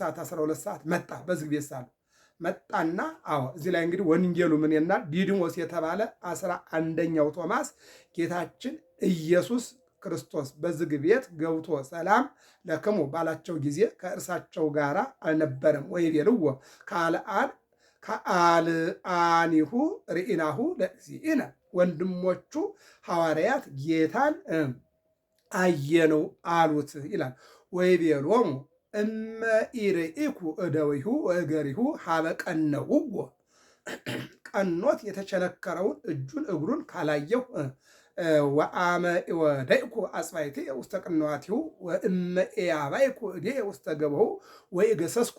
ሰዓት 12 ሰዓት መጣ። በዝግ ቤት ሳሉ መጣና እዚህ ላይ እንግዲህ ወንጌሉ ምን ይላል? ዲድሞስ የተባለ 11ኛው ቶማስ ጌታችን ኢየሱስ ክርስቶስ በዝግ ቤት ገብቶ ሰላም ለክሙ ባላቸው ጊዜ ከእርሳቸው ጋር አልነበረም። ወይቤልዎ ከአልአኒሁ ርኢናሁ ለእግዚእነ ወንድሞቹ ሐዋርያት ጌታን አየነው አሉት ይላል። ወይቤሎሙ እመ ኢርኢኩ እደዊሁ ወእገሪሁ ሀበ ቀነውዎ ቀኖት የተቸነከረውን እጁን እግሩን ካላየሁ ወአመ ወደይኩ አጽባይቴ ውስተ ቅንዋቲሁ ወእመ ኢያባይኩ እዴ ውስተ ገበሁ ወኢገሰስኩ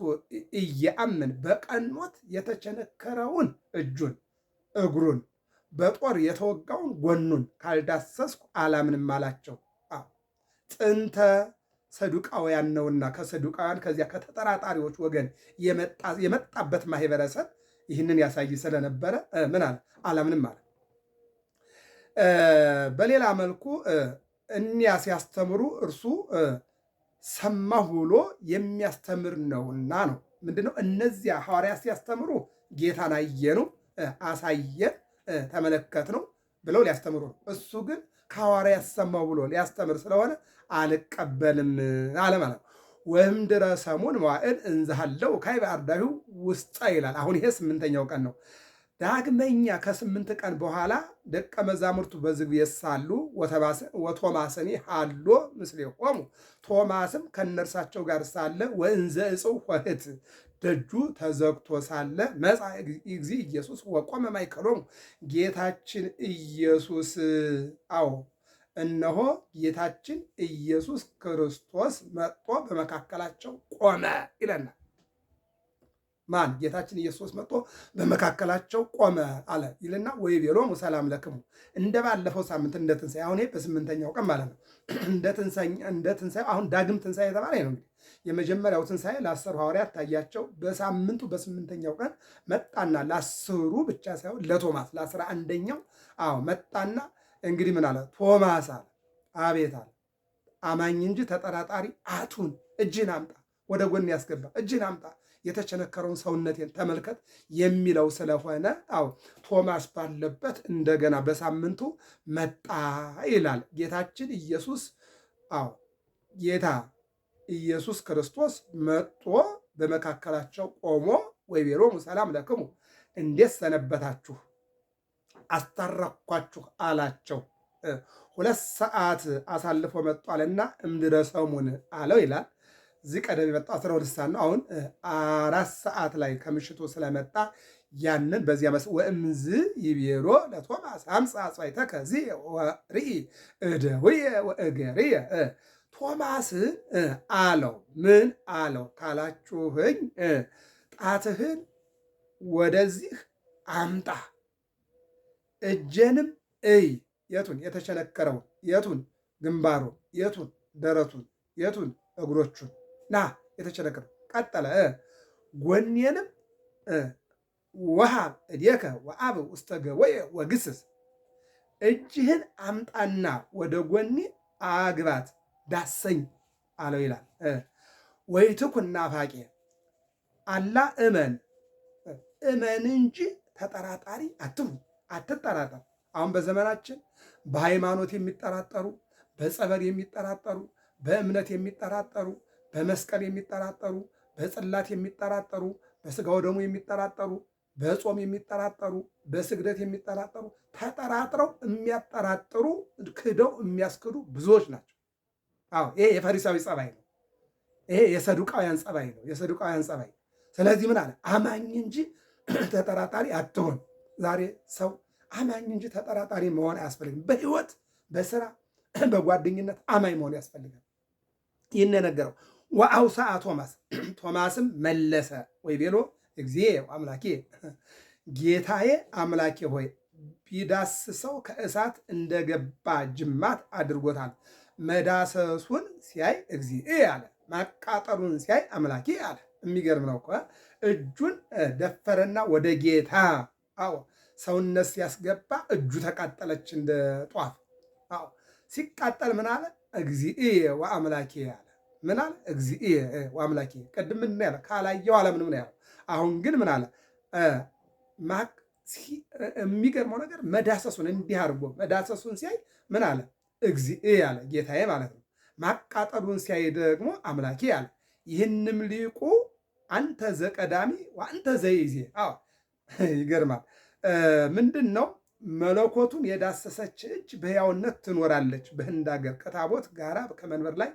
እየአምን በቀኖት የተቸነከረውን እጁን እግሩን በጦር የተወጋውን ጎኑን ካልዳሰስኩ አላምንም አላቸው። ጥንተ ሰዱቃውያን ነውና ከሰዱቃውያን ከዚያ ከተጠራጣሪዎች ወገን የመጣበት ማህበረሰብ ይህንን ያሳይ ስለነበረ ምን አለ? አላምንም አለ። በሌላ መልኩ እኒያ ሲያስተምሩ እርሱ ሰማሁ ብሎ የሚያስተምር ነውና ነው። ምንድነው? እነዚያ ሐዋርያት ሲያስተምሩ ጌታን አየነው፣ አሳየን፣ ተመለከት ነው ብለው ሊያስተምሩ ነው። እሱ ግን ከሐዋርያት ሰማሁ ብሎ ሊያስተምር ስለሆነ አልቀበልም አለ ማለት ነው። ወእምድኅረ ሰሙን መዋዕል እንዘሃለው ካዕበ አርዳኢሁ ውስጠ ይላል። አሁን ይሄ 8ኛው ቀን ነው። ዳግመኛ ከ8 ቀን በኋላ ደቀ መዛሙርቱ በዝግ ቤት ሳሉ ወቶማስኒ ሀሎ ምስሌሆሙ ቶማስም ከነርሳቸው ጋር ሳለ ወእንዘ እጽው ኆኅት ደጁ ተዘግቶ ሳለ መጽአ እግዚእ ኢየሱስ ወቆመ ማእከሎሙ ጌታችን ኢየሱስ እነሆ ጌታችን ኢየሱስ ክርስቶስ መጥቶ በመካከላቸው ቆመ ይለናል። ማን? ጌታችን ኢየሱስ መጥቶ በመካከላቸው ቆመ አለ ይልና ወይቤሎሙ ሰላም ለክሙ። እንደ ባለፈው ሳምንት እንደ ትንሣኤ አሁን በ8ኛው ቀን ማለት ነው። እንደ ትንሣኤ አሁን ዳግም ትንሣኤ የተባለ ነው። እንግዲህ የመጀመሪያው ትንሣኤ ለ10 ሐዋርያት ታያቸው። በሳምንቱ በ8ኛው ቀን መጣና ለ10ሩ ብቻ ሳይሆን ለቶማስ ለ11ኛው መጣና እንግዲህ ምን አለ? ቶማስ አለ አቤት አለ አማኝ እንጂ ተጠራጣሪ አቱን እጅን አምጣ፣ ወደ ጎን ያስገባ እጅን አምጣ፣ የተቸነከረውን ሰውነቴን ተመልከት የሚለው ስለሆነ ቶማስ ባለበት እንደገና በሳምንቱ መጣ ይላል። ጌታችን ኢየሱስ ጌታ ኢየሱስ ክርስቶስ መጥቶ በመካከላቸው ቆሞ ወይቤሎሙ ሰላም ለክሙ እንዴት ሰነበታችሁ አስታረኳችሁ አላቸው። 2 ሰዓት አሳልፎ መጧልና እምድኅረ ሰሙን አለው ይላል። እዚህ ቀደም የመጣው 12 ሰዓት ነው። አሁን 4 ሰዓት ላይ ከምሽቱ ስለመጣ ያንን በዚያ ወእምዝ ይቤሎ ለቶማስ አምጽእ አጽዋዕተከ ወርኢ እደዊየ ወእገሪየ ቶማስን አለው። ምን አለው ካላችሁኝ ጣትህን ወደዚህ አምጣ እጄንም እይ። የቱን? የተቸነከረውን። የቱን? ግንባሩን። የቱን? ደረቱን። የቱን? እግሮቹን። ና የተቸነከረው። ቀጠለ ጎኔንም ወሃብ እዴከ ወአብ ውስተ ገቦየ ወግስስ እጅህን አምጣና ወደ ጎኔ አግባት ዳሰኝ አለው ይላል። ወይትኩን ናፋቄ አላ እመን እንጂ ተጠራጣሪ አትሁን፣ አትጠራጠር። አሁን በዘመናችን በሃይማኖት የሚጠራጠሩ፣ በጸበል የሚጠራጠሩ፣ በእምነት የሚጠራጠሩ፣ በመስቀል የሚጠራጠሩ፣ በጽላት የሚጠራጠሩ፣ በስጋው ደሙ የሚጠራጠሩ፣ በጾም የሚጠራጠሩ፣ በስግደት የሚጠራጠሩ፣ ተጠራጥረው የሚያጠራጥሩ፣ ክደው የሚያስክዱ ብዙዎች ናቸው። ይሄ የፈሪሳዊ ጸባይ ነው። ይሄ የሰዱቃውያን ጸባይ ነው። የሰዱቃውያን ጸባይ። ስለዚህ ምን አለ? አማኝ እንጂ ተጠራጣሪ አትሆን። ዛሬ ሰው አማኝ እንጂ ተጠራጣሪ መሆን አያስፈልግም። በህይወት በስራ በጓደኝነት አማኝ መሆን ያስፈልጋል። ይህን ነገረው። ወአውስአ ቶማስ ቶማስም መለሰ ወይቤሎ እግዚእ አምላኬ ጌታዬ አምላኬ ሆይ ቢዳስሰው ከእሳት እንደገባ ጅማት አድርጎታል። መዳሰሱን ሲያይ እግዚእ አለ፣ ማቃጠሉን ሲያይ አምላኬ አለ። የሚገርም ነው እኮ እጁን ደፈረና ወደ ጌታ ሰውነት ሲያስገባ እጁ ተቃጠለች እንደ ጧፍ። ሲቃጠል ምን አለ? እግዚእ ወአምላኬ አለ። ምን አለ? እግዚእየ ወአምላኬ። ቅድም ምን ያለ? ካላየው አላምንም ነው ያለው። አሁን ግን ምን አለ? የሚገርመው ነገር መዳሰሱን እንዲህ አድርጎ መዳሰሱን ሲያይ ምን አለ? እግዚእየ አለ፣ ጌታዬ ማለት ነው። ማቃጠሉን ሲያይ ደግሞ አምላኬ አለ። ይህንም ሊቁ አንተ ዘቀዳሚ ወአንተ ዘይዜ። አዎ ይገርማል። ምንድን ነው? መለኮቱን የዳሰሰች እጅ በሕያውነት ትኖራለች። በህንድ ሀገር ከታቦት ጋራ ከመንበር ላይ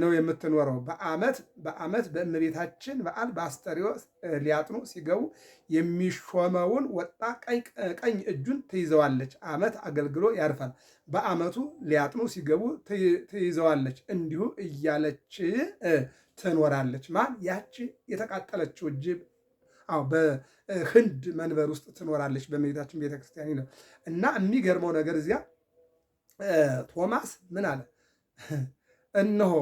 ነው የምትኖረው። በዓመት በእመቤታችን በዓል በአስተርእዮ ሊያጥኑ ሲገቡ የሚሾመውን ወጣ ቀኝ እጁን ትይዘዋለች። ዓመት አገልግሎ ያርፋል። በዓመቱ ሊያጥኑ ሲገቡ ትይዘዋለች። እንዲሁ እያለች ትኖራለች። ማን? ያቺ የተቃጠለችው እጅ በህንድ መንበር ውስጥ ትኖራለች፣ በእመቤታችን ቤተክርስቲያን ነው። እና የሚገርመው ነገር እዚያ ቶማስ ምን አለ? እነሆ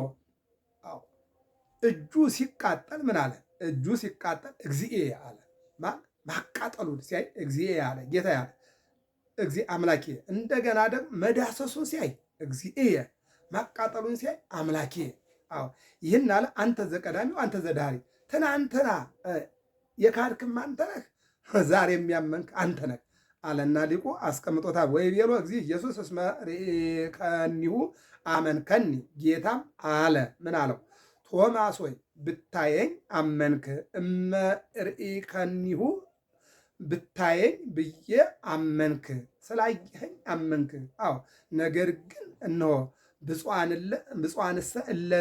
እጁ ሲቃጠል ምን አለ? እጁ ሲቃጠል እግዚእየ አለ። ማቃጠሉን ሲያይ እግዚእየ አለ፣ ጌታ ያለ አምላኬ። እንደገና ደግሞ መዳሰሱን ሲያይ እግዚእየ፣ ማቃጠሉን ሲያይ አምላኬ። ይህን አለ። አንተ ዘቀዳሚው አንተ ዘዳሪ። ትናንትና የካድክም አንተ ነህ፣ ዛሬ የሚያመንክ አንተ ነህ አለና ሊቁ አስቀምጦታል። ወይ ቤሎ እግዚእ ኢየሱስ እስመ ርኢከኒሁ አመንከኒ። ጌታም አለ ምን አለው? ቶማስ ሆይ ብታየኝ አመንክ፣ እመ ርኢከኒሁ ብታየኝ ብዬ አመንክ፣ ስላየኸኝ አመንክ። ነገር ግን እነሆ ብፁዓንሰ እለ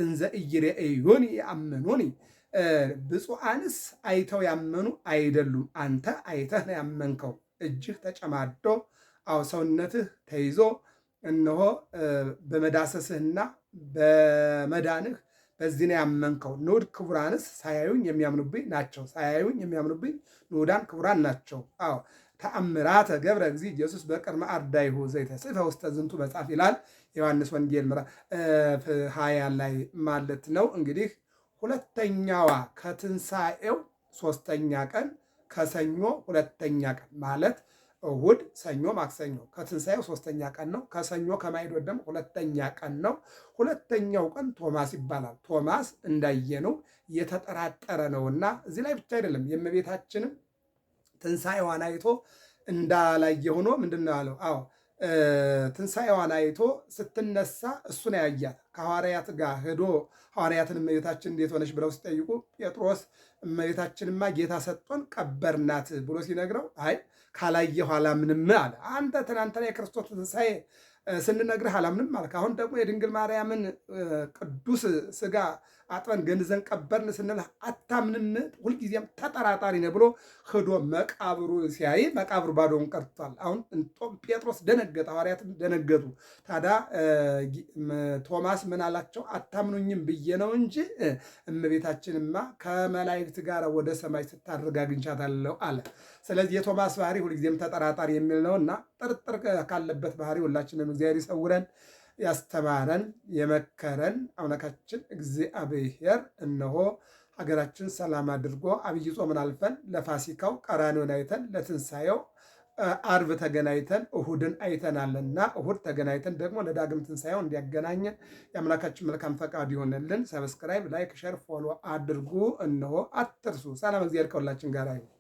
እንዘ ኢይሬእዩኒ ይአምኑኒ። ብፁዓንስ አይተው ያመኑ አይደሉም። አንተ አይተህ ነው ያመንከው። እጅህ ተጨማዶ ሰውነትህ ተይዞ እነሆ በመዳሰስህና በመዳንህ በዚህ ነው ያመንከው። ንዑድ ክቡራንስ ሳያዩኝ የሚያምኑብኝ ናቸው። ሳያዩኝ የሚያምኑብኝ ንዑዳን ክቡራን ናቸው። ተአምራተ ገብረ እግዚእ ኢየሱስ በቅድመ አርዳኢሁ ዘይተጽሕፈ ውስተ ዝንቱ መጽሐፍ ይላል ዮሐንስ ወንጌል ምዕራፍ 20 ላይ ማለት ነው። እንግዲህ ሁለተኛዋ ከትንሣኤው ሶስተኛ ቀን ከሰኞ ሁለተኛ ቀን ማለት እሁድ፣ ሰኞ፣ ማክሰኞ ከትንሣኤው ሶስተኛ ቀን ነው። ከሰኞ ከማይዶት ደግሞ ሁለተኛ ቀን ነው። ሁለተኛው ቀን ቶማስ ይባላል። ቶማስ እንዳየነው የተጠራጠረ ነውና እዚህ ላይ ብቻ አይደለም የእመቤታችንም ትንሣኤዋን አይቶ እንዳላየ ሆኖ ምንድን ነው ያለው? ትንሣኤዋን አይቶ ስትነሳ እሱን ያያት ከሐዋርያት ጋር ሄዶ ሐዋርያትን እመቤታችን እንዴት ሆነች ብለው ሲጠይቁ ጴጥሮስ እመቤታችንማ ጌታ ሰጥቶን ቀበርናት ብሎ ሲነግረው አይ ካላየሁ አላምንም አለ። አንተ ትናንትና የክርስቶስ ትንሣኤ ስንነግርህ አላምንም አለ። አሁን ደግሞ የድንግል ማርያምን ቅዱስ ሥጋ አጥበን ገንዘን ቀበርን ስንል አታምንም፣ ሁልጊዜም ተጠራጣሪ ነው ብሎ ሄዶ መቃብሩ ሲያይ መቃብሩ ባዶውን ቀርቷል። አሁን ጴጥሮስ ደነገጠ፣ ሐዋርያትም ደነገጡ። ታዲያ ቶማስ ምን አላቸው? አታምኑኝም ብዬ ነው እንጂ እመቤታችንማ ከመላእክት ጋር ወደ ሰማይ ስታደርግ አግኝቻታለሁ አለ። ስለዚህ የቶማስ ባህሪ ሁልጊዜም ተጠራጣሪ የሚል ነውና ጥርጥር ካለበት ባህሪ ሁላችንም እግዚአብሔር ይሰውረን። ያስተማረን የመከረን አምላካችን እግዚአብሔር እነሆ ሀገራችን ሰላም አድርጎ አብይ ጾምን አልፈን ለፋሲካው ቀራንዮን አይተን ለትንሣኤው አርብ ተገናኝተን እሁድን አይተናልና እሁድ ተገናኝተን ደግሞ ለዳግም ትንሣኤው እንዲያገናኘን የአምላካችን መልካም ፈቃድ ይሆንልን። ሰብስክራይብ፣ ላይክ፣ ሸር፣ ፎሎ አድርጉ። እነሆ አትርሱ። ሰላም እግዚአብሔር ከሁላችን ጋር ይሁን።